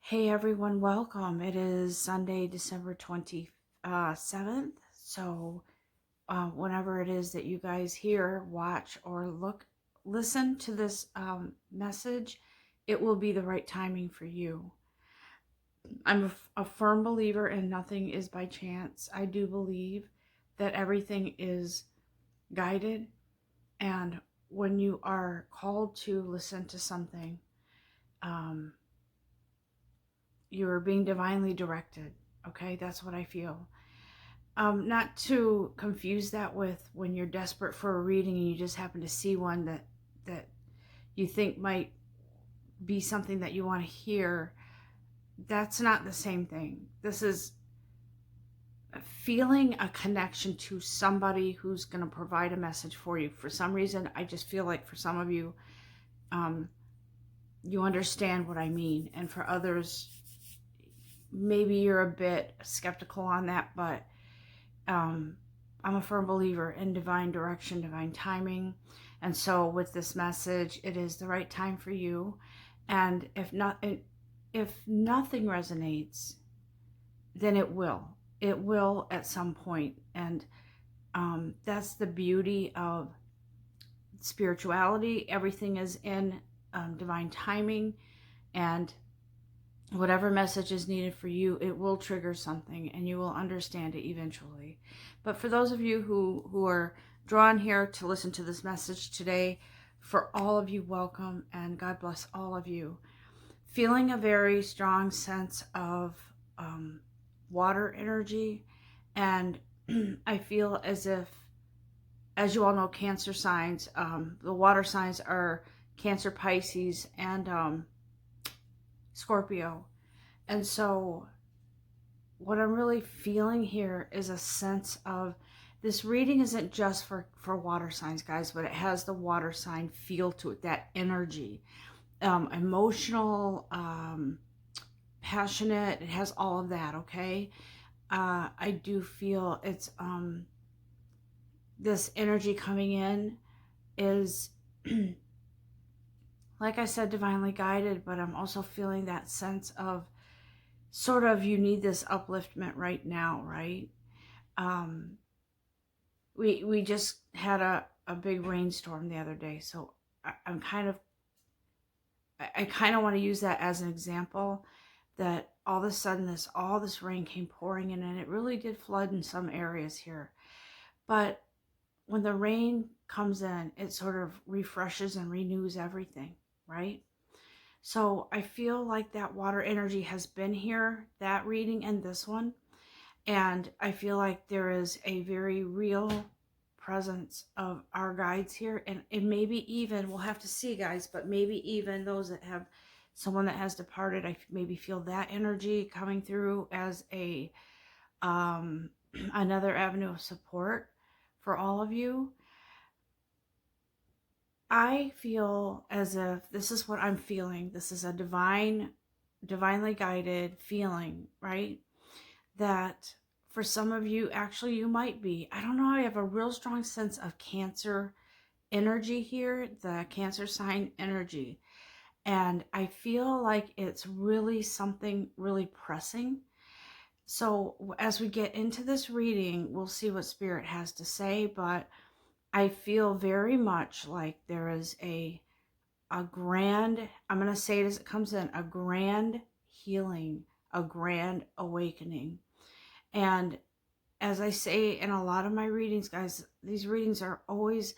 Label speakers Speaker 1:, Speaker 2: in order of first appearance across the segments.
Speaker 1: Hey everyone, welcome. It is Sunday, December 27th. So, whenever it is that you guys hear, watch, or listen to this message, it will be the right timing for you. I'm a firm believer in nothing is by chance. I do believe that everything is guided, and when you are called to listen to something, um, you're being divinely directed. Okay, that's what I feel. Not to confuse that with when you're desperate for a reading and you just happen to see one that you think might be something that you want to hear. That's not the same thing. This is feeling a connection to somebody who's going to provide a message for you. For some reason, I just feel like for some of you, um, you understand what I mean, and for others, maybe you're a bit skeptical on that, but I'm a firm believer in divine direction, divine timing. And so with this message, it is the right time for you. And if nothing resonates, then it will. It will at some point. And that's the beauty of spirituality. Everything is in divine timing. And whatever message is needed for you, it will trigger something and you will understand it eventually. But for those of you who are drawn here to listen to this message today, for all of you, welcome, and God bless all of you. Feeling a very strong sense of water energy, and I feel as if, as you all know, Cancer signs, the water signs are Cancer, Pisces, and Scorpio. And so what I'm really feeling here is a sense of, this reading isn't just for water signs, guys, but it has the water sign feel to it, that energy, emotional, passionate. It has all of that. Okay. I do feel it's, this energy coming in is, like I said, divinely guided, but I'm also feeling that sense of, sort of, you need this upliftment right now, right? Um, we just had a big rainstorm the other day, so I'm kind of, I kind of want to use that as an example, that all of a sudden all this rain came pouring in, and it really did flood in some areas here. But when the rain comes in, it sort of refreshes and renews everything, right? So I feel like that water energy has been here, that reading and this one. And I feel like there is a very real presence of our guides here. And maybe even, we'll have to see, guys, but maybe even those that have someone that has departed, I maybe feel that energy coming through as a another avenue of support for all of you. I feel as if this is what I'm feeling. This is a divinely guided feeling, right? That for some of you, actually, you might be. I don't know. I have a real strong sense of Cancer energy here, the Cancer sign energy. And I feel like it's really something really pressing. So as we get into this reading, we'll see what Spirit has to say. But I feel very much like there is a grand, I'm going to say it as it comes in, a grand healing, a grand awakening. And as I say in a lot of my readings, guys, these readings are always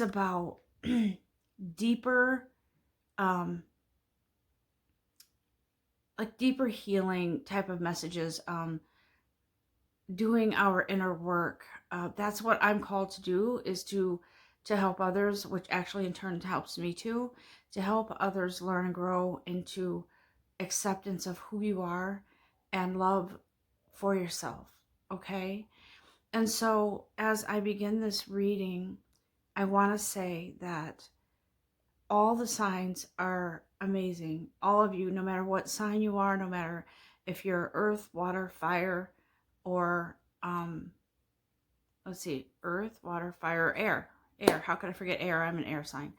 Speaker 1: about deeper, like deeper healing type of messages, doing our inner work. That's what I'm called to do, is to help others, which actually in turn helps me too, to help others learn and grow into acceptance of who you are and love for yourself. Okay. And so as I begin this reading, I want to say that all the signs are amazing. All of you, no matter what sign you are, no matter if you're earth, water, fire, or let's see, earth, water, fire, air. Air. How could I forget air? I'm an air sign.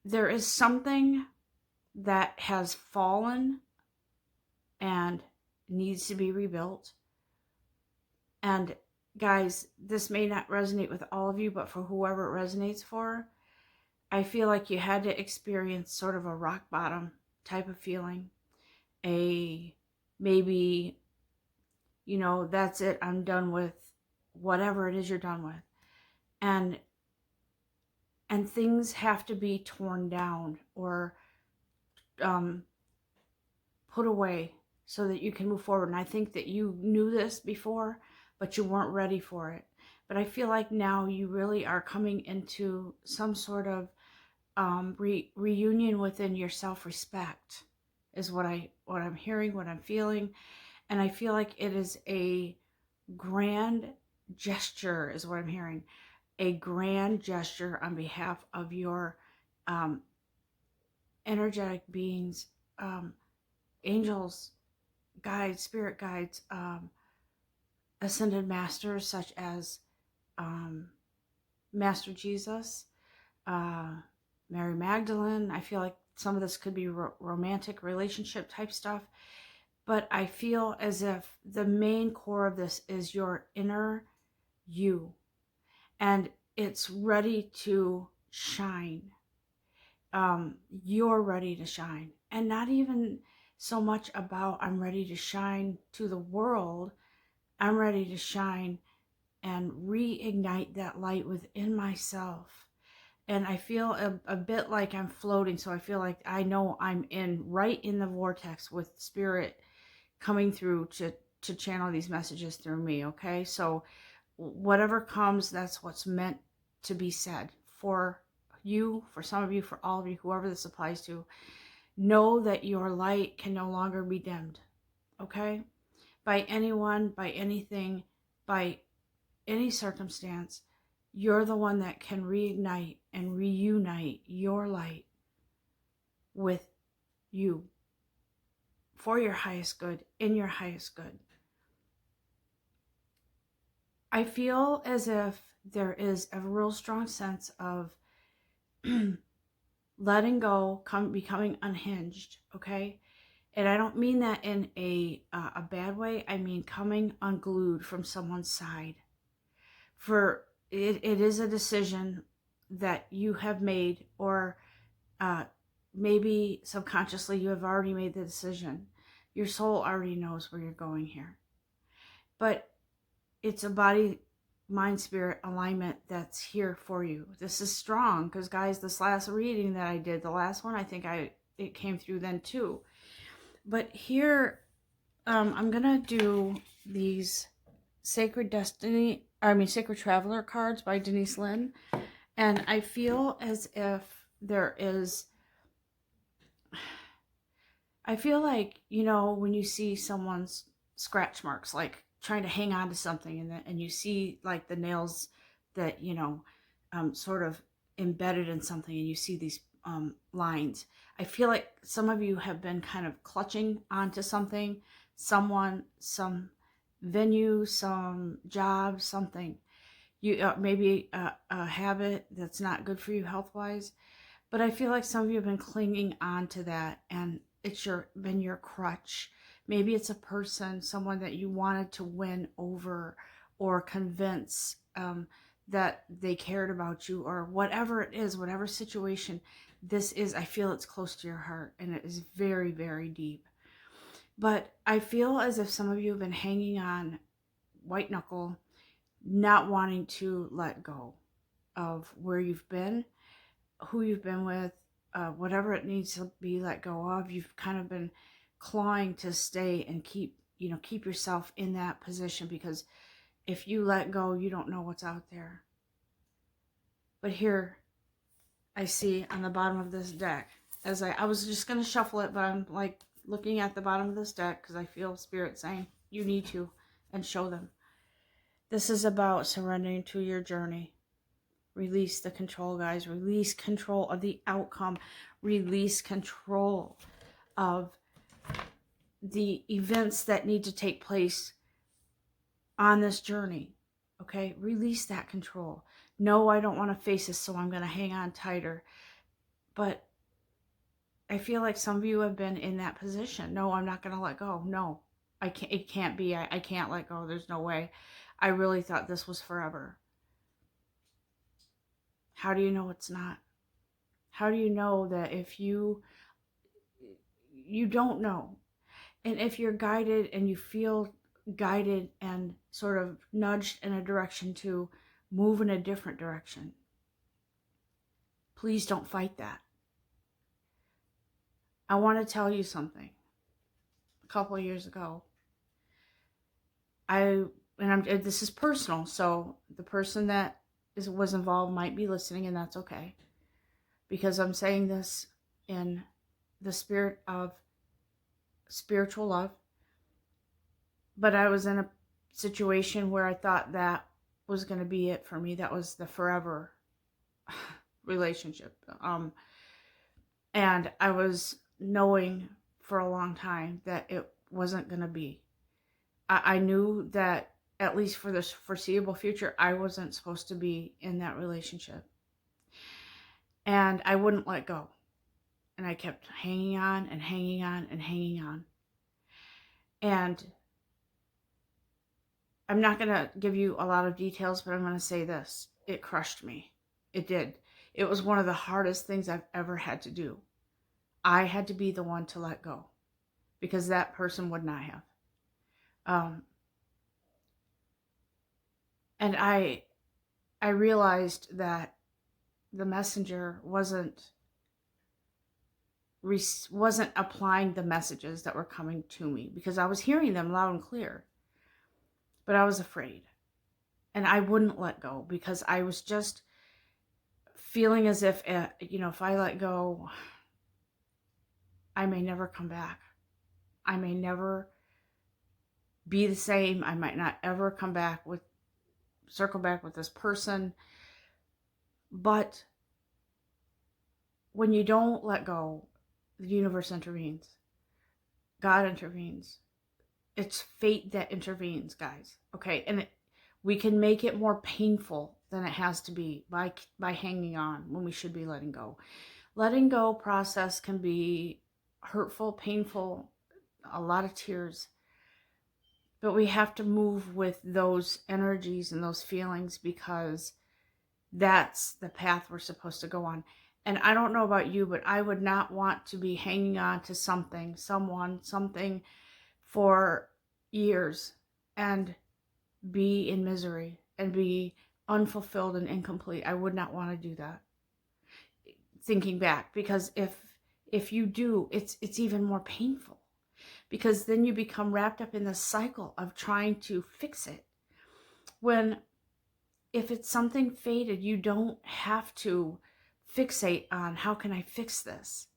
Speaker 1: There is something that has fallen and needs to be rebuilt. And guys, this may not resonate with all of you, but for whoever it resonates for, I feel like you had to experience sort of a rock bottom type of feeling. Maybe, that's it, I'm done with whatever it is you're done with. And things have to be torn down or put away so that you can move forward. And I think that you knew this before, but you weren't ready for it. But I feel like now you really are coming into some sort of reunion within your self-respect is what I'm hearing, what I'm feeling. And I feel like it is a grand gesture is what I'm hearing. A grand gesture on behalf of your um, energetic beings, angels, guides, spirit guides, ascended masters such as Master Jesus, Mary Magdalene. I feel like some of this could be romantic relationship type stuff, but I feel as if the main core of this is your inner you, and it's ready to shine. You're ready to shine, and not even so much about I'm ready to shine to the world. I'm ready to shine and reignite that light within myself. And I feel a bit like I'm floating. So I feel like I know I'm right in the vortex with spirit coming through to channel these messages through me. Okay. So whatever comes, that's what's meant to be said for you, for some of you, for all of you, whoever this applies to. Know that your light can no longer be dimmed. Okay. By anyone, by anything, by any circumstance. You're the one that can reignite and reunite your light with you for your highest good, in your highest good. I feel as if there is a real strong sense of letting go, becoming unhinged, okay? And I don't mean that in a bad way. I mean coming unglued from someone's side. For it is a decision that you have made, or maybe subconsciously you have already made the decision. Your soul already knows where you're going here. But it's a body, mind, spirit alignment that's here for you. This is strong because, guys, this last reading that I did, the last one, I think it came through then too. But here, I'm going to do these Sacred Traveler cards by Denise Lynn. And I feel as if there is, I feel like, when you see someone's scratch marks, like trying to hang on to something, and you see like the nails that, sort of embedded in something, and you see these lines. I feel like some of you have been kind of clutching onto something, someone, some venue, some job, something. You maybe a habit that's not good for you health-wise. But I feel like some of you have been clinging on to that, and it's been your crutch. Maybe it's a person, someone that you wanted to win over or convince that they cared about you, or whatever it is, whatever situation this is. I feel it's close to your heart, and it is very, very deep. But I feel as if some of you have been hanging on white knuckle, not wanting to let go of where you've been, who you've been with, whatever it needs to be let go of. You've kind of been clawing to stay and keep yourself in that position, because if you let go, you don't know what's out there. But here I see on the bottom of this deck, as I was just going to shuffle it, but I'm like looking at the bottom of this deck because I feel spirit saying you need to, and show them. This is about surrendering to your journey. Release the control, guys. Release control of the outcome. Release control of the events that need to take place on this journey. Okay? Release that control. No, I don't want to face this, so I'm going to hang on tighter. But I feel like some of you have been in that position. No, I'm not going to let go. No, I can't. It can't be. I can't let go. There's no way. I really thought this was forever. How do you know it's not? How do you know that if you don't know? And if you're guided and you feel guided and sort of nudged in a direction to move in a different direction, please don't fight that. I want to tell you something. A couple of years ago, this is personal, so the person that was involved might be listening, and that's okay, because I'm saying this in the spirit of spiritual love. But I was in a situation where I thought that was going to be it for me. That was the forever relationship. And I was knowing for a long time that it wasn't going to be. I knew that at least for this foreseeable future, I wasn't supposed to be in that relationship. And I wouldn't let go. And I kept hanging on and hanging on and hanging on. And I'm not going to give you a lot of details, but I'm going to say this. It crushed me. It did. It was one of the hardest things I've ever had to do. I had to be the one to let go because that person would not have. And I realized that the messenger wasn't applying the messages that were coming to me because I was hearing them loud and clear. But I was afraid. And I wouldn't let go because I was just feeling as if, if I let go, I may never come back. I may never be the same. I might not ever circle back with this person. But when you don't let go, the universe intervenes. God intervenes. It's fate that intervenes, guys. Okay, and we can make it more painful than it has to be by hanging on when we should be letting go. Letting go process can be hurtful, painful, a lot of tears. But we have to move with those energies and those feelings because that's the path we're supposed to go on. And I don't know about you, but I would not want to be hanging on to something for years and be in misery and be unfulfilled and incomplete. I would not want to do that. Thinking back, because if you do, it's even more painful because then you become wrapped up in the cycle of trying to fix it. When if it's something fated, you don't have to fixate on how can I fix this.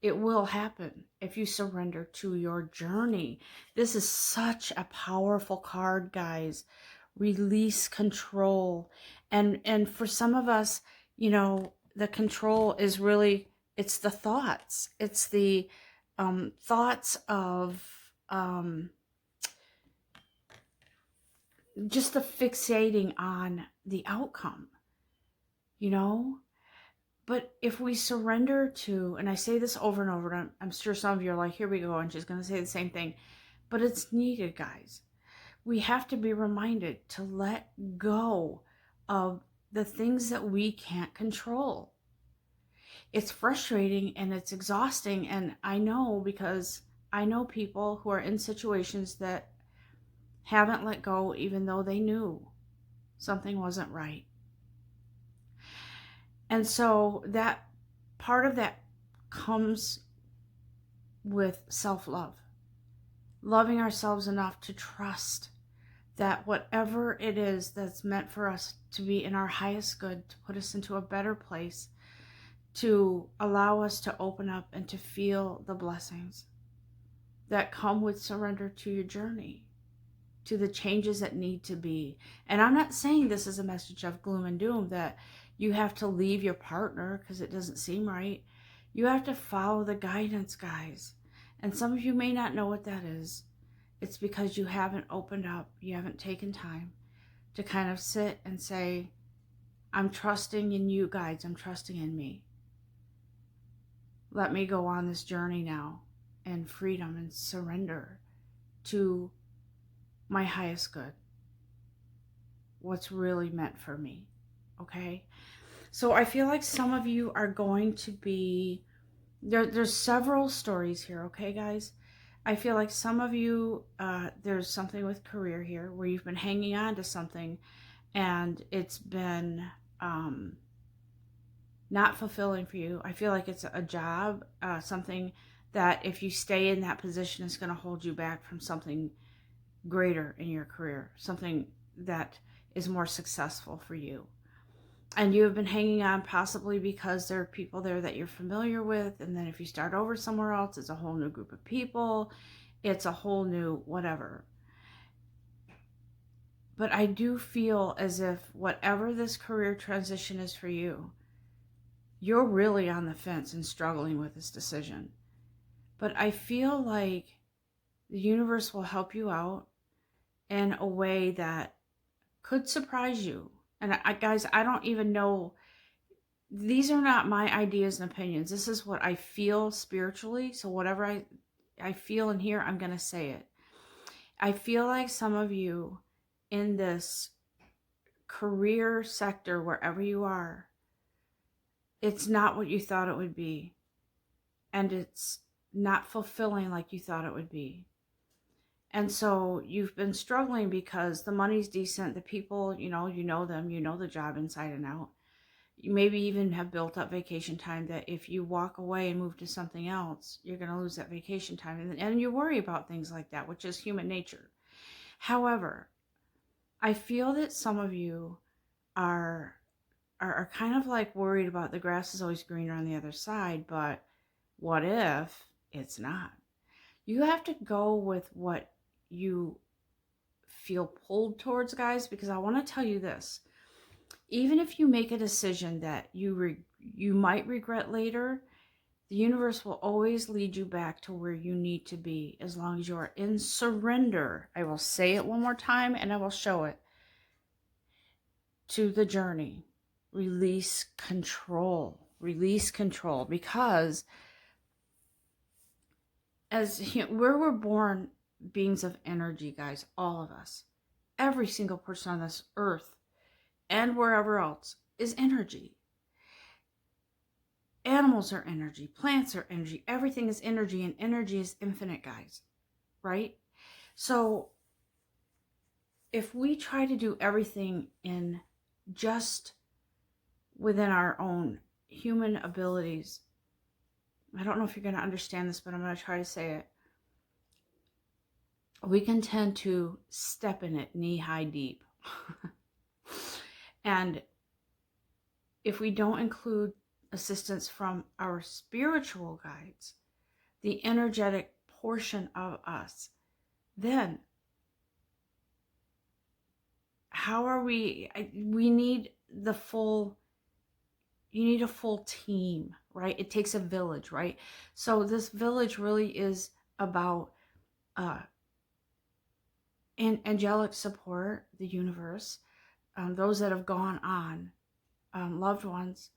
Speaker 1: It will happen if you surrender to your journey. This is such a powerful card, guys. Release control. And for some of us, the control is really, it's the thoughts. It's the thoughts of just the fixating on the outcome, But if we surrender to, and I say this over and over, and I'm sure some of you are like, here we go, and she's going to say the same thing, but it's needed, guys. We have to be reminded to let go of the things that we can't control. It's frustrating and it's exhausting, and I know because I know people who are in situations that haven't let go even though they knew something wasn't right. And so that part of that comes with self-love. Loving ourselves enough to trust that whatever it is that's meant for us to be in our highest good, to put us into a better place, to allow us to open up and to feel the blessings that come with surrender to your journey, to the changes that need to be. And I'm not saying this is a message of gloom and doom, that you have to leave your partner because it doesn't seem right. You have to follow the guidance, guys. And some of you may not know what that is. It's because you haven't opened up. You haven't taken time to kind of sit and say, I'm trusting in you, guides. I'm trusting in me. let me go on this journey now and freedom and surrender to my highest good, what's really meant for me. Okay? So I feel like some of you are going to be there's several stories here, okay, guys? I feel like some of you, there's something with career here where you've been hanging on to something and it's been not fulfilling for you. I feel like it's a job, something that if you stay in that position is going to hold you back from something greater in your career, something that is more successful for you. And you have been hanging on possibly because there are people there that you're familiar with, and then if you start over somewhere else, it's a whole new group of people, it's a whole new whatever. But I do feel as if whatever this career transition is for you, you're really on the fence and struggling with this decision. But I feel like the universe will help you out in a way that could surprise you. And guys, I don't even know. These are not my ideas and opinions. This is what I feel spiritually. So whatever I feel in here, I'm going to say it. I feel like some of you in this career sector, wherever you are, it's not what you thought it would be. And it's not fulfilling like you thought it would be. And so you've been struggling because the money's decent. The people, you know them, you know the job inside and out. You maybe even have built up vacation time that if you walk away and move to something else, you're going to lose that vacation time. And you worry about things like that, which is human nature. However, I feel that some of you are kind of like worried about the grass is always greener on the other side, but what if it's not? You have to go with what you feel pulled towards, guys, because I want to tell you this. Even if you make a decision that you might regret later, the universe will always lead you back to where you need to be as long as you are in surrender. I will say it one more time and I will show it. To the journey. Release control. Release control. Because we're born beings of energy, guys. All of us. Every single person on this earth and wherever else is energy. Animals are energy. Plants are energy. Everything is energy, and energy is infinite, guys. Right? So if we try to do everything in just within our own human abilities, I don't know if you're going to understand this, but I'm going to try to say it. We can tend to step in it knee-high deep. And if we don't include assistance from our spiritual guides, the energetic portion of us, then how are we need the full, you need a full team, right? It takes a village, right? So this village really is about angelic support, the universe, those that have gone on, loved ones.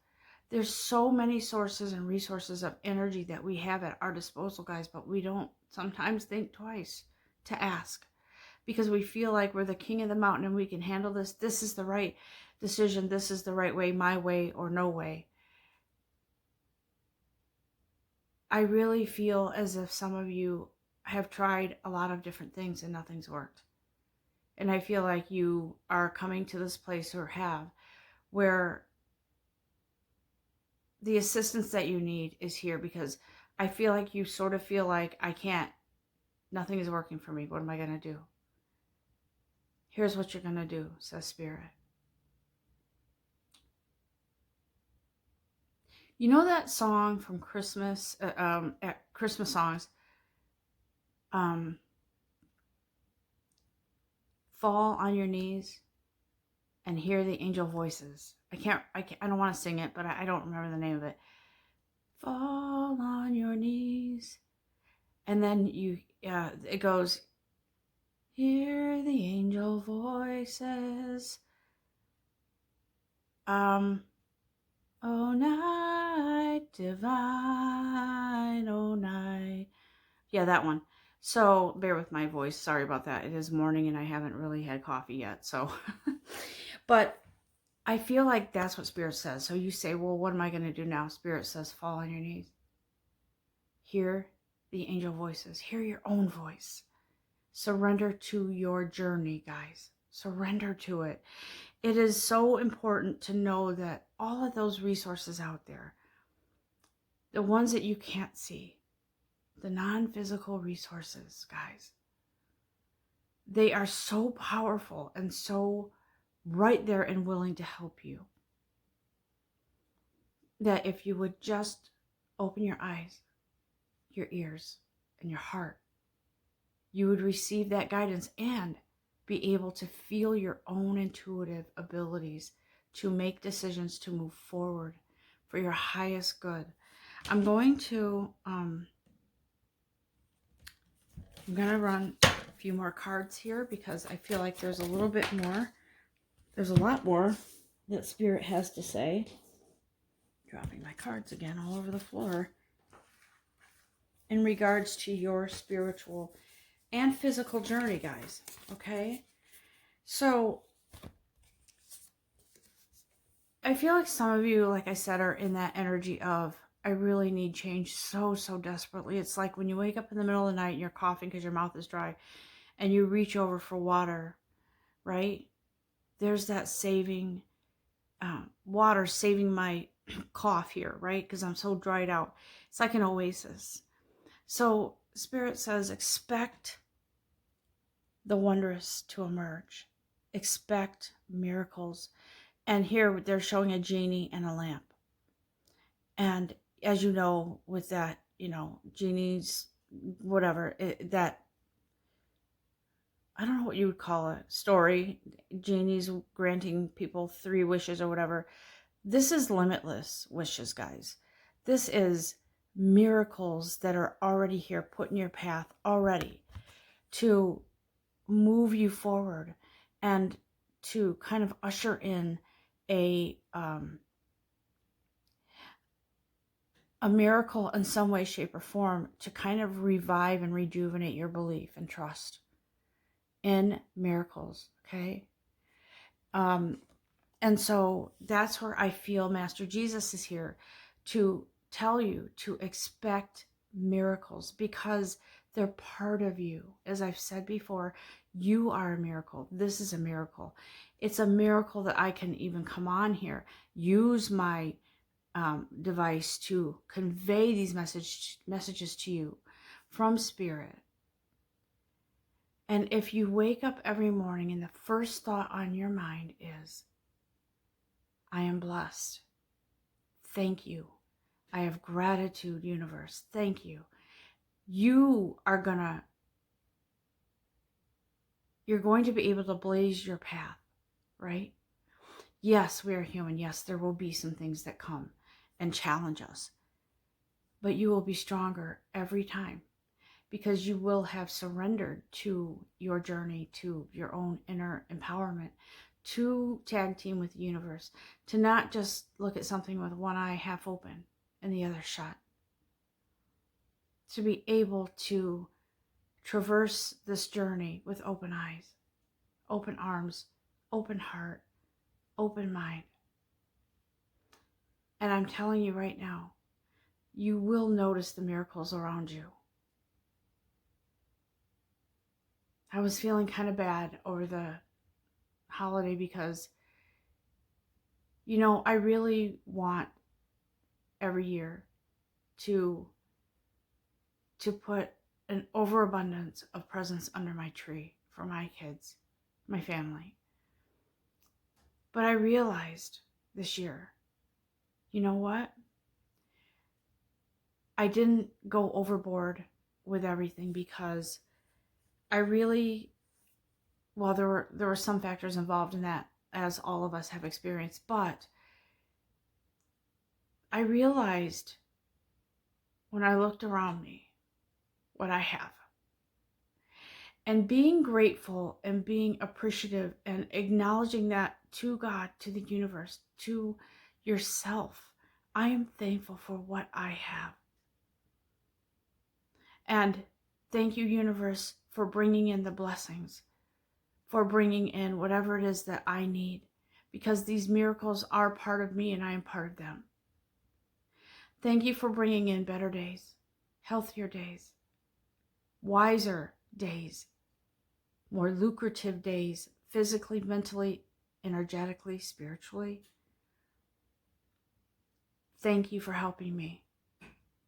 Speaker 1: There's so many sources and resources of energy that we have at our disposal, guys, but we don't sometimes think twice to ask because we feel like we're the king of the mountain and we can handle this. This is the right decision. This is the right way, my way or no way. I really feel as if some of you have tried a lot of different things and nothing's worked. And I feel like you are coming to this place or have where the assistance that you need is here, because I feel like you sort of feel like nothing is working for me. What am I going to do? Here's what you're going to do, says Spirit. You know that song from Christmas, at Christmas songs, fall on your knees and hear the angel voices. I don't want to sing it, but I don't remember the name of it. Fall on your knees. And then it goes, hear the angel voices. O night divine, O night. Yeah, that one. So bear with my voice. Sorry about that. It is morning and I haven't really had coffee yet. So, but I feel like that's what Spirit says. So you say, well, what am I going to do now? Spirit says, fall on your knees. Hear the angel voices. Hear your own voice. Surrender to your journey, guys. Surrender to it. It is so important to know that all of those resources out there, the ones that you can't see, the non-physical resources, guys, they are so powerful and so right there and willing to help you, that if you would just open your eyes, your ears, and your heart, you would receive that guidance and be able to feel your own intuitive abilities to make decisions to move forward for your highest good. I'm going to run a few more cards here because I feel like there's a little bit more. There's a lot more that Spirit has to say. Dropping my cards again all over the floor. In regards to your spiritual and physical journey, guys. Okay? So, I feel like some of you, like I said, are in that energy of, I really need change so desperately. It's like when you wake up in the middle of the night and you're coughing because your mouth is dry and you reach over for water, right? There's that saving, water saving my cough here, right? Because I'm so dried out. It's like an oasis. So Spirit says, expect the wondrous to emerge. Expect miracles. And here they're showing a genie and a lamp. And as you know, with that, genies, whatever, that, I don't know what you would call it, story, genies granting people 3 wishes or whatever. This is limitless wishes, guys. This is miracles that are already here, put in your path already to move you forward and to kind of usher in a miracle in some way, shape, or form to kind of revive and rejuvenate your belief and trust in miracles, okay? And so that's where I feel Master Jesus is here to tell you to expect miracles because they're part of you. As I've said before, you are a miracle. This is a miracle. It's a miracle that I can even come on here, use my device to convey these messages to you from Spirit. And if you wake up every morning and the first thought on your mind is, I am blessed. Thank you. I have gratitude, universe. Thank you. You're going to be able to blaze your path, right? Yes, we are human. Yes, there will be some things that come and challenge us. But you will be stronger every time because you will have surrendered to your journey, to your own inner empowerment, to tag team with the universe, to not just look at something with one eye half open and the other shut. To be able to traverse this journey with open eyes, open arms, open heart, open mind. And I'm telling you right now, you will notice the miracles around you. I was feeling kind of bad over the holiday because, I really want every year to put an overabundance of presents under my tree for my kids, my family. But I realized this year, you know what? I didn't go overboard with everything because I really, well, there were some factors involved in that, as all of us have experienced, but I realized when I looked around me what I have. And being grateful and being appreciative and acknowledging that to God, to the universe, to yourself, I am thankful for what I have. And thank you, universe, for bringing in the blessings, for bringing in whatever it is that I need, because these miracles are part of me and I am part of them. Thank you for bringing in better days, healthier days, wiser days, more lucrative days, physically, mentally, energetically, spiritually. Thank you for helping me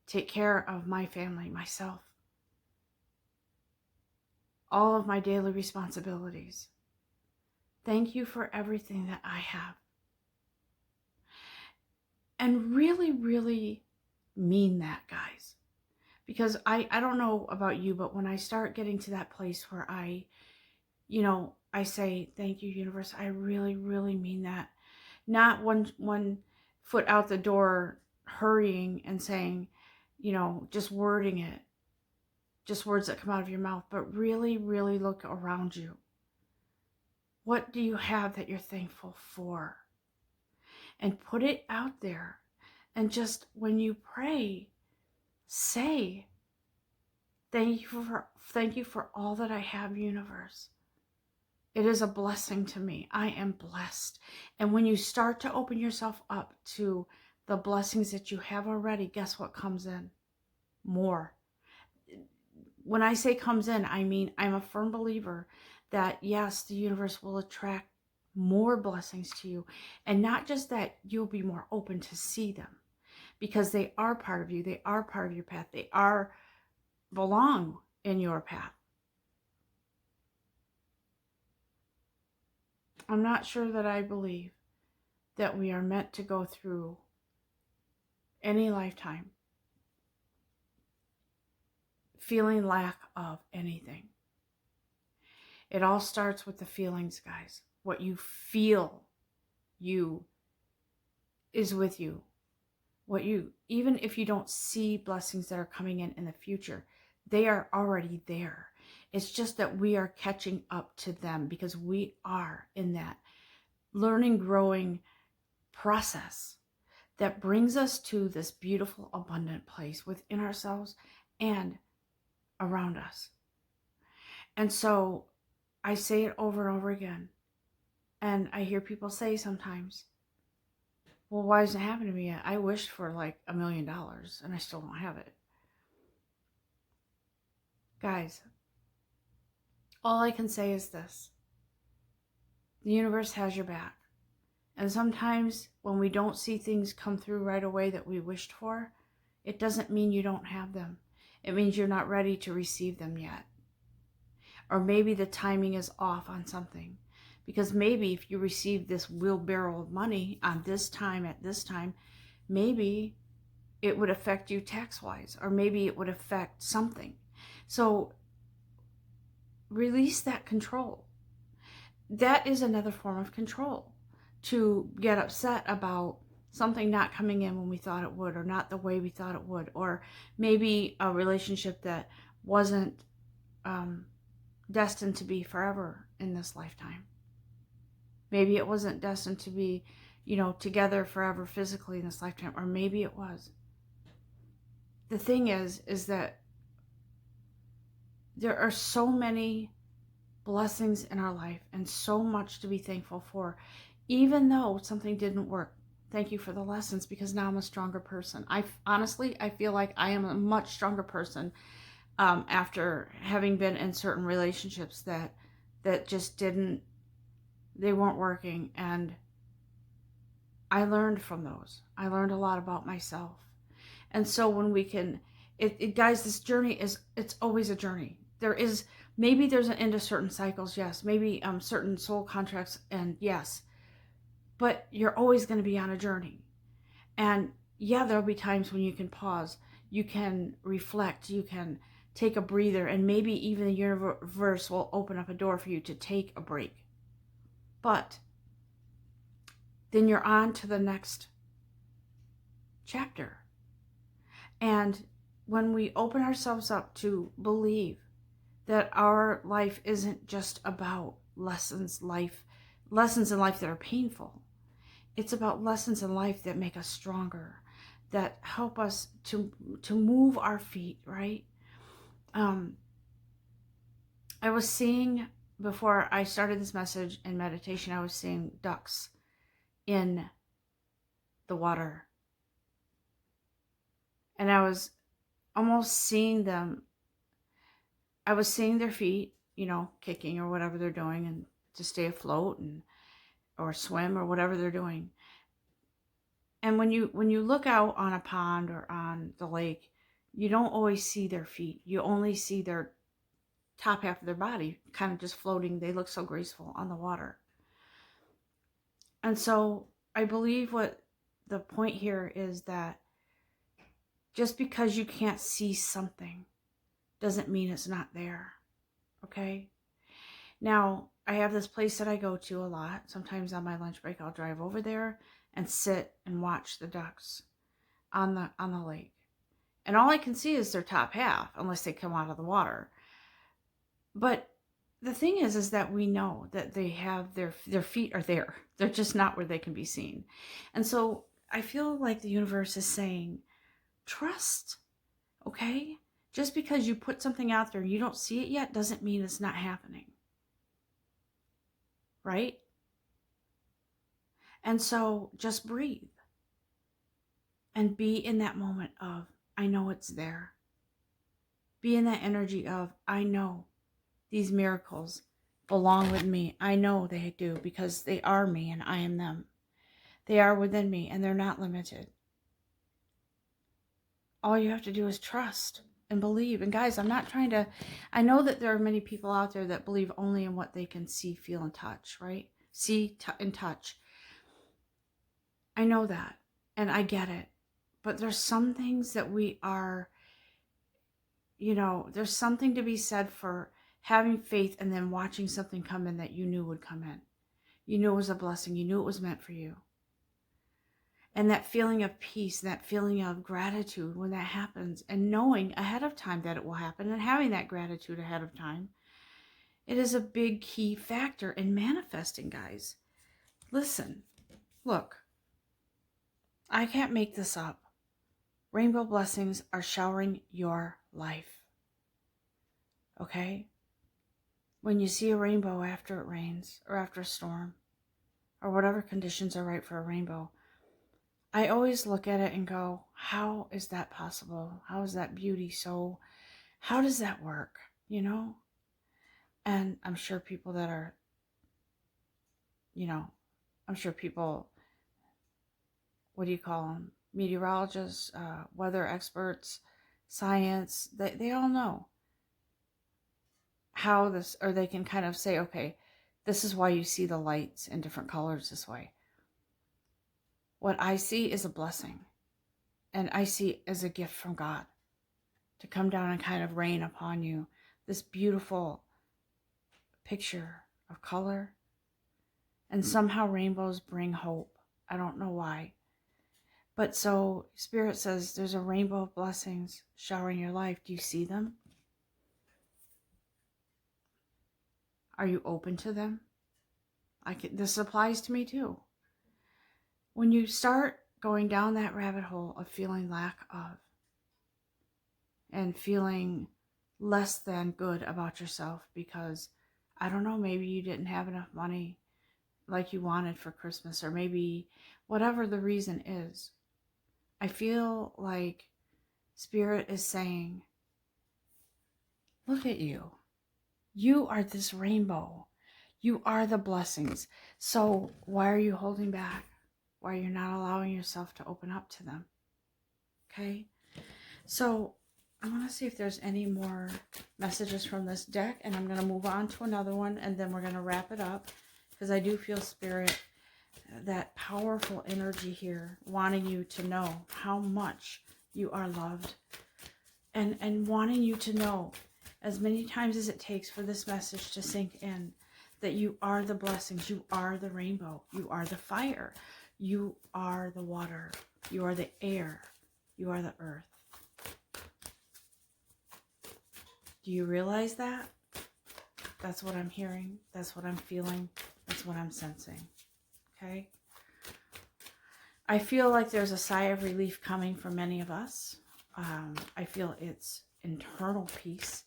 Speaker 1: take care of my family, myself, all of my daily responsibilities. Thank you for everything that I have. And really, really mean that, guys. Because I don't know about you, but when I start getting to that place where I say, thank you, universe, I really, really mean that. Not one foot out the door, hurrying and saying, just wording it, just words that come out of your mouth, but really, really look around you. What do you have that you're thankful for? And put it out there. And just when you pray, say, thank you for all that I have, universe. It is a blessing to me. I am blessed. And when you start to open yourself up to the blessings that you have already, guess what comes in? More. When I say comes in, I mean I'm a firm believer that yes, the universe will attract more blessings to you. And not just that, you'll be more open to see them because they are part of you. They are part of your path. They belong in your path. I'm not sure that I believe that we are meant to go through any lifetime feeling lack of anything. It all starts with the feelings, guys. What you feel is with you. Even if you don't see blessings that are coming in the future, they are already there. It's just that we are catching up to them because we are in that learning, growing process that brings us to this beautiful, abundant place within ourselves and around us. And so I say it over and over again. And I hear people say sometimes, well, why hasn't it happened to me yet? I wished for like $1 million and I still don't have it. Guys, all I can say is this. The universe has your back. And sometimes when we don't see things come through right away that we wished for, it doesn't mean you don't have them. It means you're not ready to receive them yet. Or maybe the timing is off on something. Because maybe if you receive this wheelbarrow of money on this time, at this time, maybe it would affect you tax-wise. Or maybe it would affect something. So release that control. That is another form of control. To get upset about something not coming in when we thought it would, or not the way we thought it would, or maybe a relationship that wasn't destined to be forever in this lifetime. Maybe it wasn't destined to be, together forever physically in this lifetime, or maybe it was. The thing is that there are so many blessings in our life and so much to be thankful for. Even though something didn't work, thank you for the lessons, because now I'm a stronger person. I feel like I am a much stronger person after having been in certain relationships that just they weren't working. And I learned from those. I learned a lot about myself. And so when we can, guys, this journey it's always a journey. Maybe there's an end to certain cycles, yes. Maybe certain soul contracts, and yes. But you're always going to be on a journey. And yeah, there'll be times when you can pause, you can reflect, you can take a breather, and maybe even the universe will open up a door for you to take a break. But then you're on to the next chapter. And when we open ourselves up to believe that our life isn't just about lessons in life that are painful. It's about lessons in life that make us stronger, that help us to move our feet, right? I was seeing, before I started this message and meditation, I was seeing ducks in the water. And I was almost seeing them. I was seeing their feet, kicking or whatever they're doing, and to stay afloat or swim or whatever they're doing. And when you look out on a pond or on the lake, you don't always see their feet. You only see their top half of their body kind of just floating. They look so graceful on the water. And so I believe what the point here is, that just because you can't see something doesn't mean it's not there. Okay? Now, I have this place that I go to a lot. Sometimes on my lunch break, I'll drive over there and sit and watch the ducks on the lake. And all I can see is their top half, unless they come out of the water. But the thing is that we know that they have their feet are there. They're just not where they can be seen. And so I feel like the universe is saying, trust, okay? Just because you put something out there and you don't see it yet doesn't mean it's not happening. Right? And so just breathe and be in that moment of, I know it's there. Be in that energy of, I know these miracles belong with me. I know they do, because they are me and I am them. They are within me and they're not limited. All you have to do is trust and believe. And guys, I know that there are many people out there that believe only in what they can see, feel, and touch, right? See and touch. I know that, and I get it. But there's some things that we are, there's something to be said for having faith and then watching something come in that you knew would come in. You knew it was a blessing. You knew it was meant for you. And that feeling of peace, that feeling of gratitude when that happens, and knowing ahead of time that it will happen, and having that gratitude ahead of time, it is a big key factor in manifesting, guys. Listen, look, I can't make this up. Rainbow blessings are showering your life. Okay? When you see a rainbow after it rains, or after a storm, or whatever conditions are right for a rainbow, I always look at it and go, how is that possible? How is that beauty so? How does that work? And I'm sure people that are, I'm sure people, what do you call them? Meteorologists, weather experts, science, they all know how this, or they can kind of say, okay, this is why you see the lights in different colors this way. What I see is a blessing, and I see it as a gift from God to come down and kind of rain upon you this beautiful picture of color. And somehow rainbows bring hope. I don't know why. But so Spirit says there's a rainbow of blessings showering your life. Do you see them? Are you open to them? This applies to me too. When you start going down that rabbit hole of feeling lack of, and feeling less than good about yourself because, I don't know, maybe you didn't have enough money like you wanted for Christmas, or maybe whatever the reason is, I feel like Spirit is saying, look at you. You are this rainbow. You are the blessings. So why are you holding back? Why are you not allowing yourself to open up to them? Okay? So I want to see if there's any more messages from this deck, and I'm going to move on to another one, and then we're going to wrap it up, because I do feel Spirit, that powerful energy here, wanting you to know how much you are loved, and wanting you to know as many times as it takes for this message to sink in, that you are the blessings, you are the rainbow, you are the fire, you are the water, you are the air, you are the earth. Do you realize that? That's what I'm hearing. That's what I'm feeling. That's what I'm sensing. Okay? I feel like there's a sigh of relief coming for many of us. I feel it's internal peace,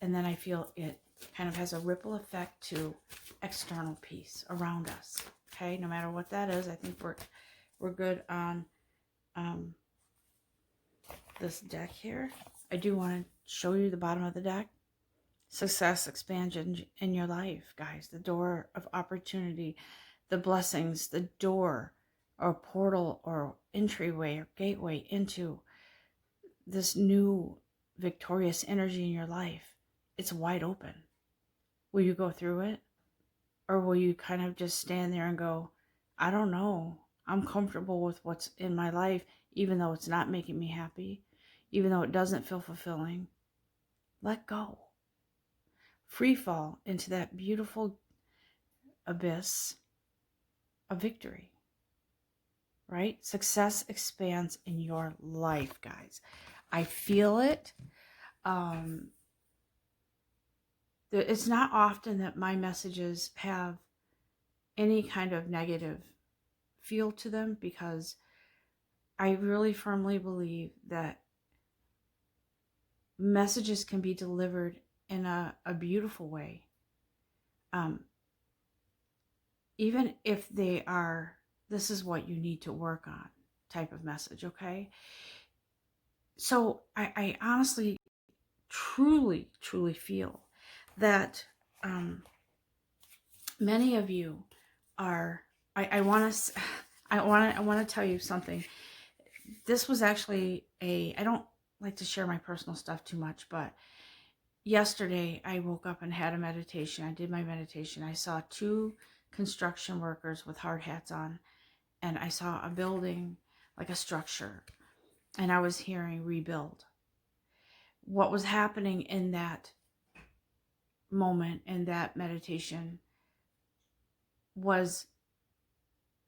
Speaker 1: and then I feel it kind of has a ripple effect to external peace around us. Okay, no matter what that is, I think we're good on this deck here. I do want to show you the bottom of the deck. Success, expansion in your life, guys. The door of opportunity, the blessings, the door or portal or entryway or gateway into this new victorious energy in your life. It's wide open. Will you go through it? Or will you kind of just stand there and go, I don't know. I'm comfortable with what's in my life, even though it's not making me happy, even though it doesn't feel fulfilling. Let go. Free fall into that beautiful abyss of victory, right? Success expands in your life, guys. I feel it. It's not often that my messages have any kind of negative feel to them, because I really firmly believe that messages can be delivered in a beautiful way. Even if they are, this is what you need to work on type of message, okay? So I honestly, truly feel that many of you are, I want to tell you something. This was actually I don't like to share my personal stuff too much, but yesterday I woke up and had a meditation. I did my meditation. I saw 2 construction workers with hard hats on, and I saw a building, like a structure, and I was hearing rebuild. What was happening in that moment, in that meditation, was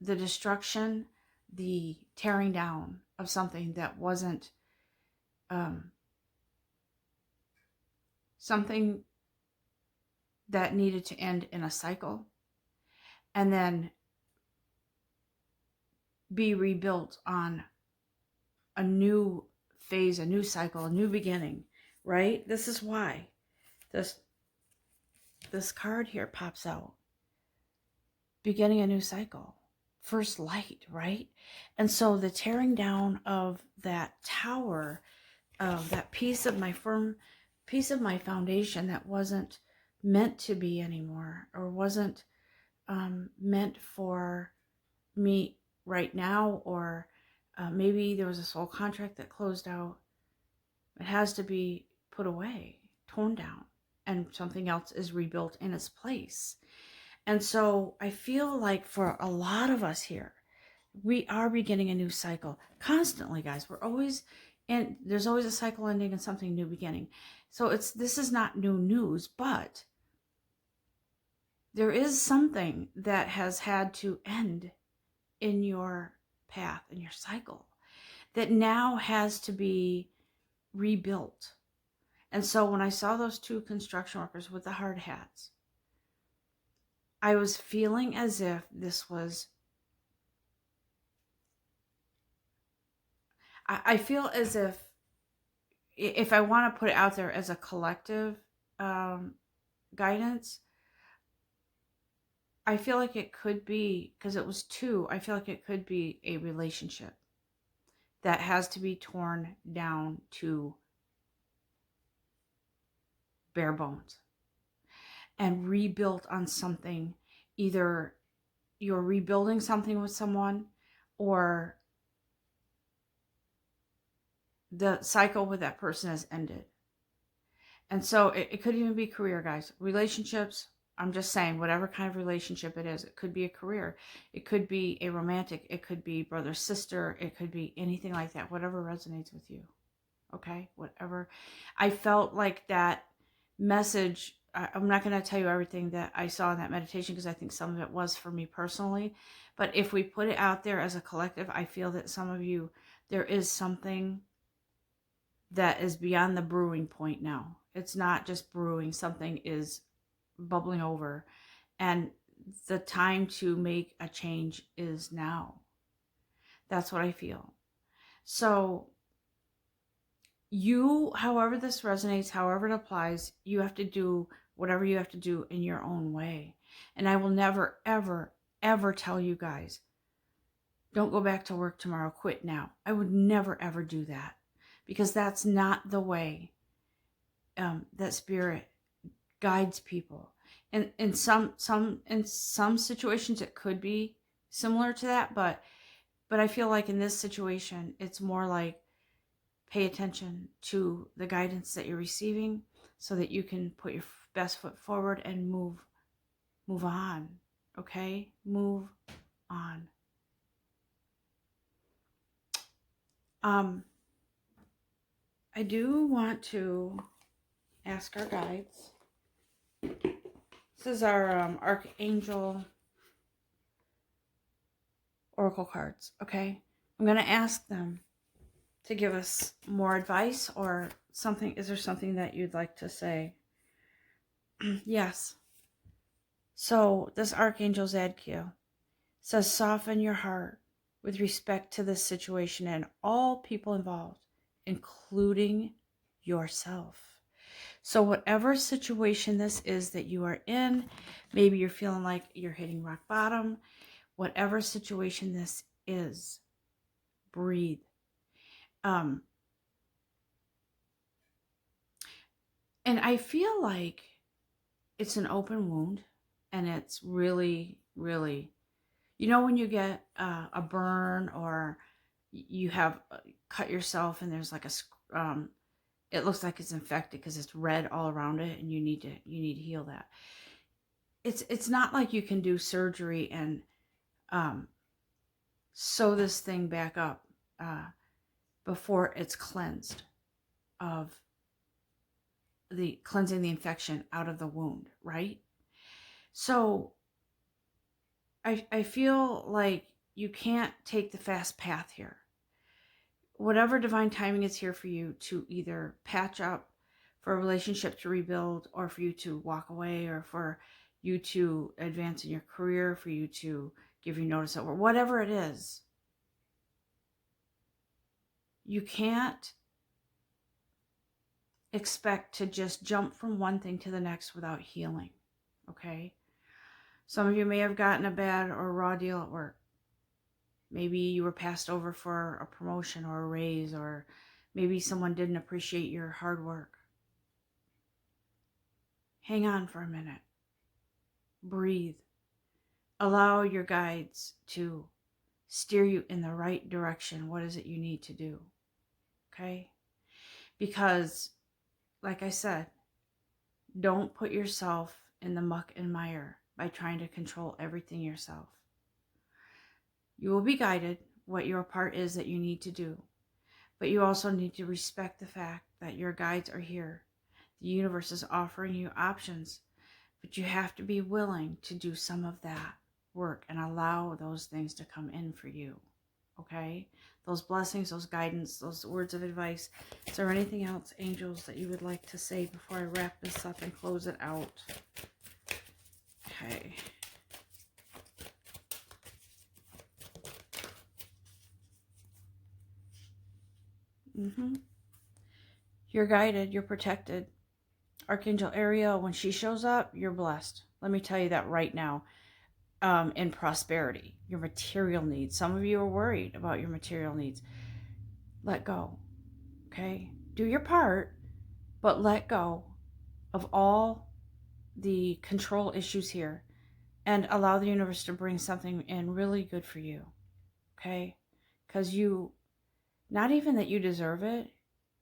Speaker 1: the destruction, the tearing down of something that wasn't something that needed to end in a cycle, and then be rebuilt on a new phase, a new cycle, a new beginning, right? This is why this card here pops out. Beginning a new cycle. First light, right? And so the tearing down of that tower, of that piece of my foundation that wasn't meant to be anymore, or wasn't meant for me right now, or maybe there was a soul contract that closed out. It has to be put away, torn down, and something else is rebuilt in its place. And so I feel like for a lot of us here, we are beginning a new cycle constantly, guys. We're always, and there's always a cycle ending and something new beginning. So this is not new news, but there is something that has had to end in your path, in your cycle, that now has to be rebuilt. And so when I saw those 2 construction workers with the hard hats, I was feeling as if this was, I feel as if I want to put it out there as a collective guidance, I feel like it could be, because it was 2, I feel like it could be a relationship that has to be torn down to bare bones and rebuilt on something. Either you're rebuilding something with someone, or the cycle with that person has ended. And so it could even be career, guys. Relationships, I'm just saying, whatever kind of relationship it is. It could be a career. It could be a romantic. It could be brother, sister. It could be anything like that. Whatever resonates with you. Okay? Whatever. I felt like that message, I'm not going to tell you everything that I saw in that meditation, because I think some of it was for me personally. But if we put it out there as a collective, I feel that some of you, there is something that is beyond the brewing point now. It's not just brewing, something is bubbling over, and the time to make a change is now. That's what I feel. So you, however this resonates, however it applies, you have to do whatever you have to do in your own way. And I will never, ever, ever tell you guys, don't go back to work tomorrow, quit now. I would never, ever do that, because that's not the way that spirit guides people. And in some situations it could be similar to that, but I feel like in this situation it's more like pay attention to the guidance that you're receiving so that you can put your best foot forward and move on. Okay? Move on. I do want to ask our guides. This is our Archangel Oracle cards, okay? I'm going to ask them to give us more advice or something. Is there something that you'd like to say? Yes. So this Archangel Zadkiel says, soften your heart with respect to this situation and all people involved, including yourself. So whatever situation this is that you are in, maybe you're feeling like you're hitting rock bottom, whatever situation this is, breathe. And I feel like it's an open wound, and it's really, really, you know, when you get a burn or you have cut yourself and there's like a, it looks like it's infected because it's red all around it, and you need to heal that. It's not like you can do surgery and sew this thing back up before it's cleansed of cleansing the infection out of the wound, right? So I feel like you can't take the fast path here. Whatever divine timing is here for you to either patch up, for a relationship to rebuild, or for you to walk away, or for you to advance in your career, for you to give you notice over, whatever it is, you can't expect to just jump from one thing to the next without healing, okay? Some of you may have gotten a bad or raw deal at work. Maybe you were passed over for a promotion or a raise, or maybe someone didn't appreciate your hard work. Hang on for a minute. Breathe. Allow your guides to steer you in the right direction. What is it you need to do? Okay? Because, like I said, don't put yourself in the muck and mire by trying to control everything yourself. You will be guided what your part is that you need to do. But you also need to respect the fact that your guides are here. The universe is offering you options, but you have to be willing to do some of that work and allow those things to come in for you. Okay? Those blessings, those guidance, those words of advice. Is there anything else, angels, that you would like to say before I wrap this up and close it out? Okay. You're guided. You're protected. Archangel Ariel, when she shows up, you're blessed. Let me tell you that right now. In prosperity, your material needs. Some of you are worried about your material needs. Let go. Okay? Do your part, but let go of all the control issues here and allow the universe to bring something in really good for you. Okay? Because you, not even that you deserve it,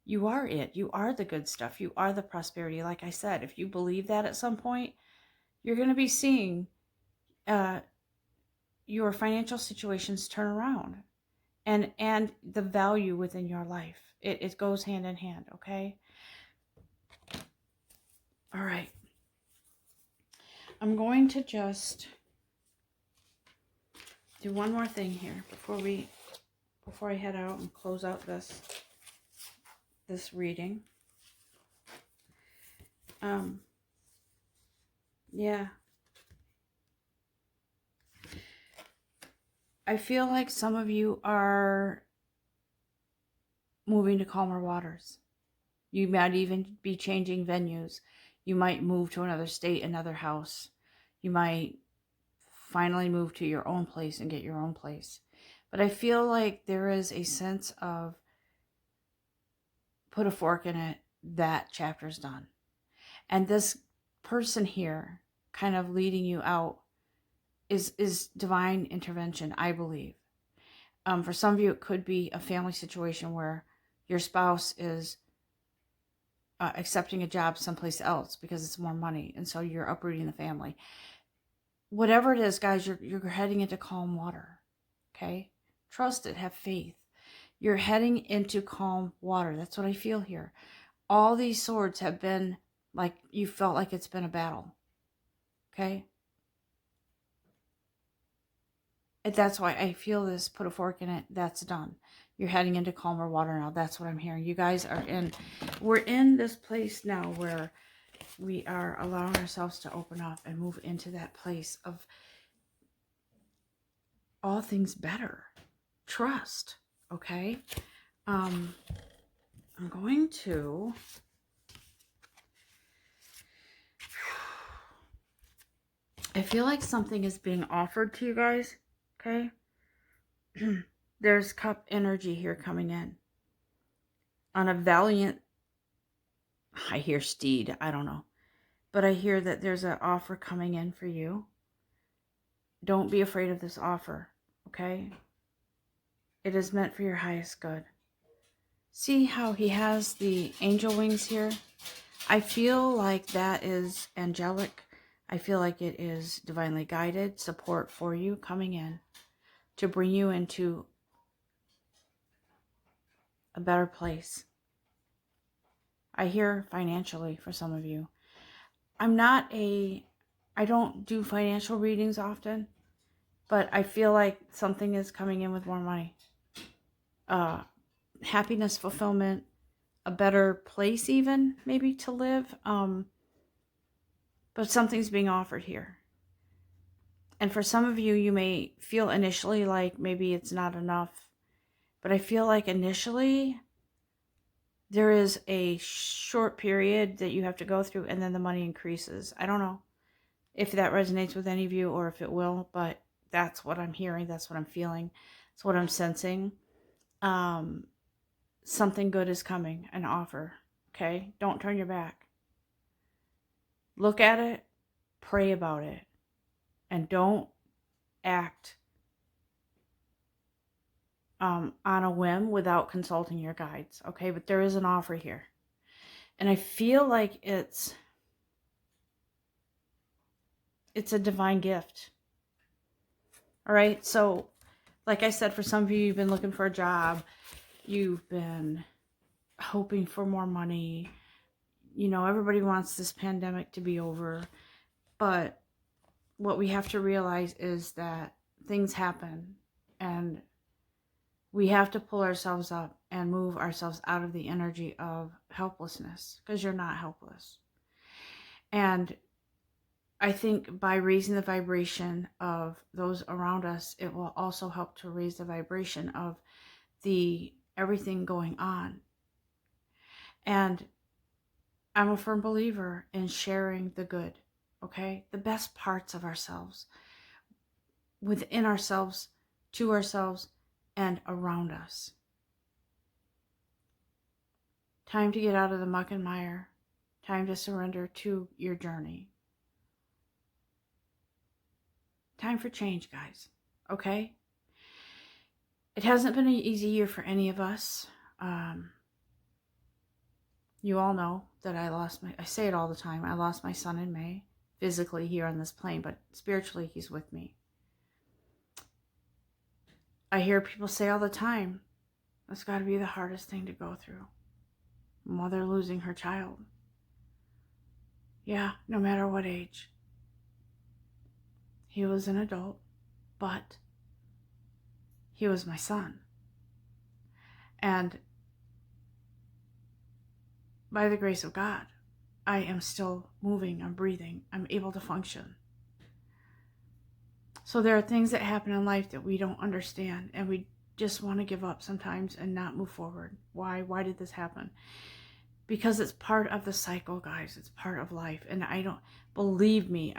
Speaker 1: you are it. You are the good stuff. You are the prosperity. Like I said, if you believe that at some point, you're going to be seeing your financial situations turn around and the value within your life. It goes hand in hand, okay? All right. I'm going to just do one more thing here before I head out and close out this reading. Yeah. I feel like some of you are moving to calmer waters. You might even be changing venues. You might move to another state, another house. You might finally move to your own place and get your own place. But I feel like there is a sense of put a fork in it, that chapter's done. And this person here kind of leading you out is divine intervention, I believe. For some of you, it could be a family situation where your spouse is accepting a job someplace else because it's more money, and so you're uprooting the family. Whatever it is, guys, you're heading into calm water. Okay? Trust it. Have faith. You're heading into calm water. That's what I feel here. All these swords have been like, you felt like it's been a battle. Okay? And that's why I feel this, put a fork in it, that's done. You're heading into calmer water now. That's what I'm hearing. You guys are we're in this place now where we are allowing ourselves to open up and move into that place of all things better. Trust. Okay? I'm going to... I feel like something is being offered to you guys. Okay? There's cup energy here coming in. On a valiant... I hear steed. I don't know. But I hear that there's an offer coming in for you. Don't be afraid of this offer. Okay? It is meant for your highest good. See how he has the angel wings here? I feel like that is angelic. I feel like it is divinely guided support for you coming in to bring you into a better place. I hear financially for some of you. I don't do financial readings often, but I feel like something is coming in with more money. Happiness, fulfillment, a better place even, maybe, to live. But something's being offered here. And for some of you, you may feel initially like maybe it's not enough. But I feel like initially there is a short period that you have to go through and then the money increases. I don't know if that resonates with any of you or if it will, but that's what I'm hearing. That's what I'm feeling. That's what I'm sensing. Something good is coming, an offer. Okay? Don't turn your back. Look at it, pray about it, and don't act on a whim without consulting your guides. Okay? But there is an offer here. And I feel like it's a divine gift. All right? So, like I said, for some of you, you've been looking for a job. You've been hoping for more money. You know, everybody wants this pandemic to be over. But what we have to realize is that things happen. And we have to pull ourselves up and move ourselves out of the energy of helplessness. Because you're not helpless. And I think by raising the vibration of those around us, it will also help to raise the vibration of the everything going on. And I'm a firm believer in sharing the good, okay? The best parts of ourselves, within ourselves, to ourselves, and around us. Time to get out of the muck and mire. Time to surrender to your journey. Time for change, guys, okay? It hasn't been an easy year for any of us. You all know that I say it all the time, I lost my son in May, physically here on this plane, but spiritually he's with me. I hear people say all the time, that's got to be the hardest thing to go through. Mother losing her child. Yeah, no matter what age. He was an adult, but he was my son. And by the grace of God, I am still moving, I'm breathing, I'm able to function. So there are things that happen in life that we don't understand, and we just want to give up sometimes and not move forward. Why? Why did this happen? Because it's part of the cycle, guys. It's part of life. And I don't, believe me,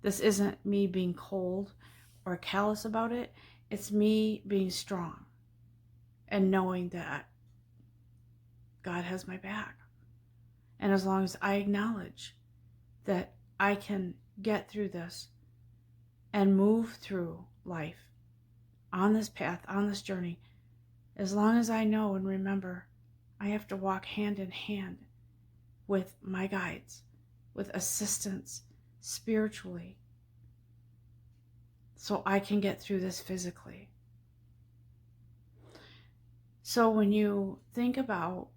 Speaker 1: this isn't me being cold or callous about it. It's me being strong and knowing that God has my back. And as long as I acknowledge that I can get through this and move through life on this path, on this journey, as long as I know and remember I have to walk hand in hand with my guides, with assistance spiritually, so I can get through this physically. So when you think about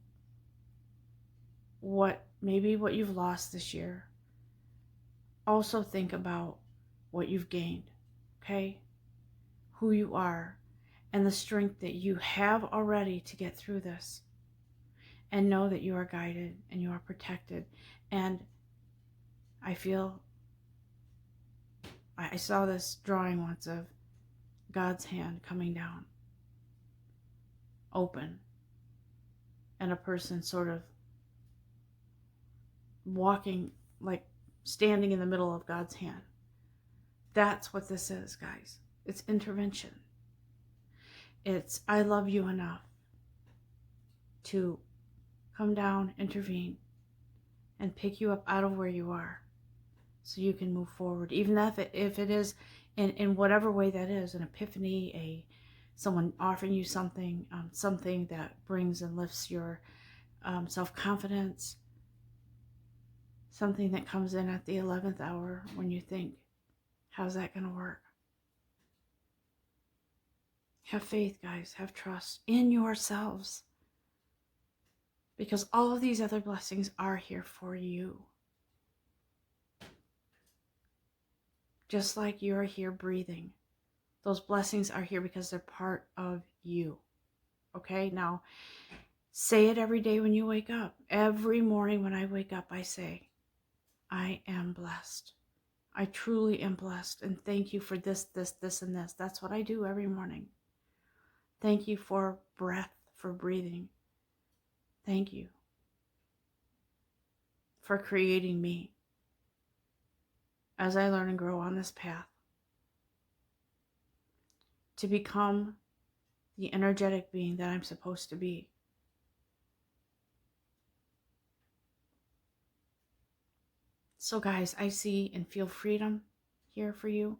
Speaker 1: maybe what you've lost this year, also think about what you've gained, okay? Who you are and the strength that you have already to get through this. And know that you are guided and you are protected. And I saw this drawing once of God's hand coming down, open, and a person sort of walking, like standing in the middle of God's hand. That's what this is, guys. It's intervention. It's, I love you enough to come down, intervene, and pick you up out of where you are so you can move forward. Even if it is in whatever way that is, an epiphany, someone offering you something, something that brings and lifts your self-confidence, something that comes in at the 11th hour when you think, how's that going to work? Have faith, guys. Have trust in yourselves. Because all of these other blessings are here for you. Just like you're here breathing. Those blessings are here because they're part of you. Okay? Now, say it every day when you wake up. Every morning when I wake up, I say, I am blessed. I truly am blessed. And thank you for this, this, this, and this. That's what I do every morning. Thank you for breath, for breathing. Thank you for creating me as I learn and grow on this path to become the energetic being that I'm supposed to be. So guys, I see and feel freedom here for you.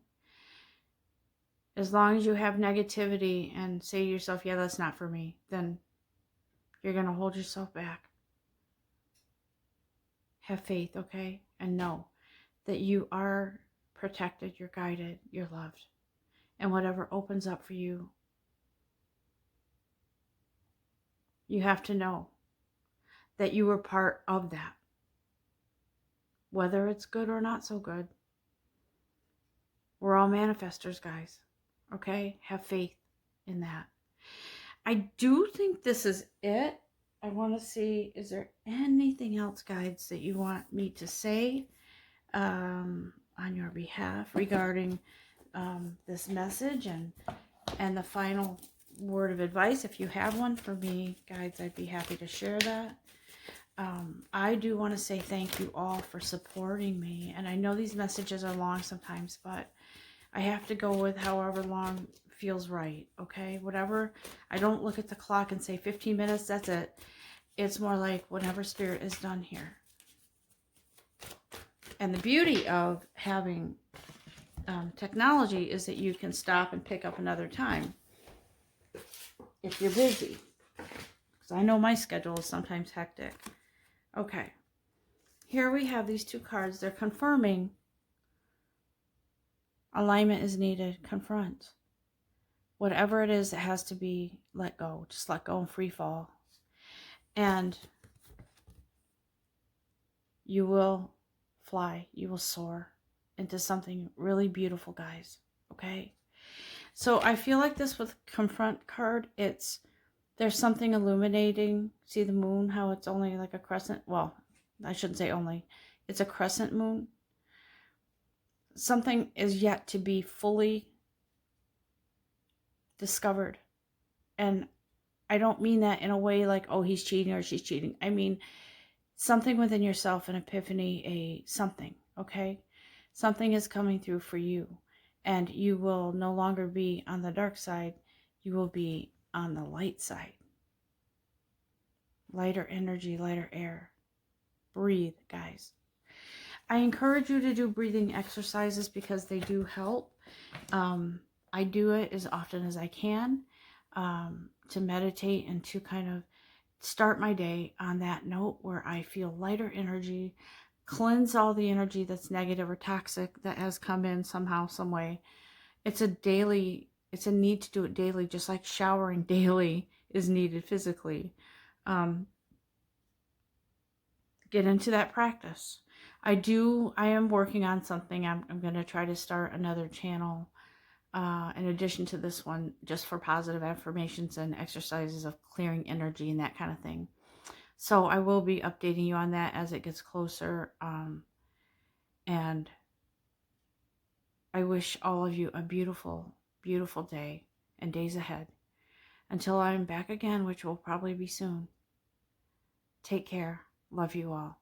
Speaker 1: As long as you have negativity and say to yourself, yeah, that's not for me, then you're going to hold yourself back. Have faith, okay? And know that you are protected, you're guided, you're loved. And whatever opens up for you, you have to know that you were part of that. Whether it's good or not so good. We're all manifestors, guys. Okay? Have faith in that. I do think this is it. I want to see, is there anything else, guides, that you want me to say on your behalf regarding this message and the final word of advice? If you have one for me, guides, I'd be happy to share that. I do want to say thank you all for supporting me. And I know these messages are long sometimes, but I have to go with however long feels right, okay? Whatever. I don't look at the clock and say 15 minutes, that's it. It's more like whatever Spirit is done here. And the beauty of having technology is that you can stop and pick up another time if you're busy. Because I know my schedule is sometimes hectic. Okay. Here we have these two cards. They're confirming alignment is needed. Confront. Whatever it is that has to be let go. Just let go and free fall. And you will fly. You will soar into something really beautiful, guys. Okay? So I feel like this with confront card, there's something illuminating. See the moon, how it's only like a crescent? Well, I shouldn't say only. It's a crescent moon. Something is yet to be fully discovered. And I don't mean that in a way like, oh, he's cheating or she's cheating. I mean something within yourself, an epiphany, something, okay? Something is coming through for you, and you will no longer be on the dark side. You will be on the light side. Lighter energy, lighter air. Breathe, guys. I encourage you to do breathing exercises because they do help. I do it as often as I can, to meditate and to kind of start my day on that note where I feel lighter energy, cleanse all the energy that's negative or toxic that has come in somehow, some way. It's a need to do it daily, just like showering daily is needed physically. Get into that practice. I am working on something. I'm going to try to start another channel, in addition to this one, just for positive affirmations and exercises of clearing energy and that kind of thing. So I will be updating you on that as it gets closer. And I wish all of you a beautiful, beautiful day and days ahead. Until I'm back again, which will probably be soon. Take care. Love you all.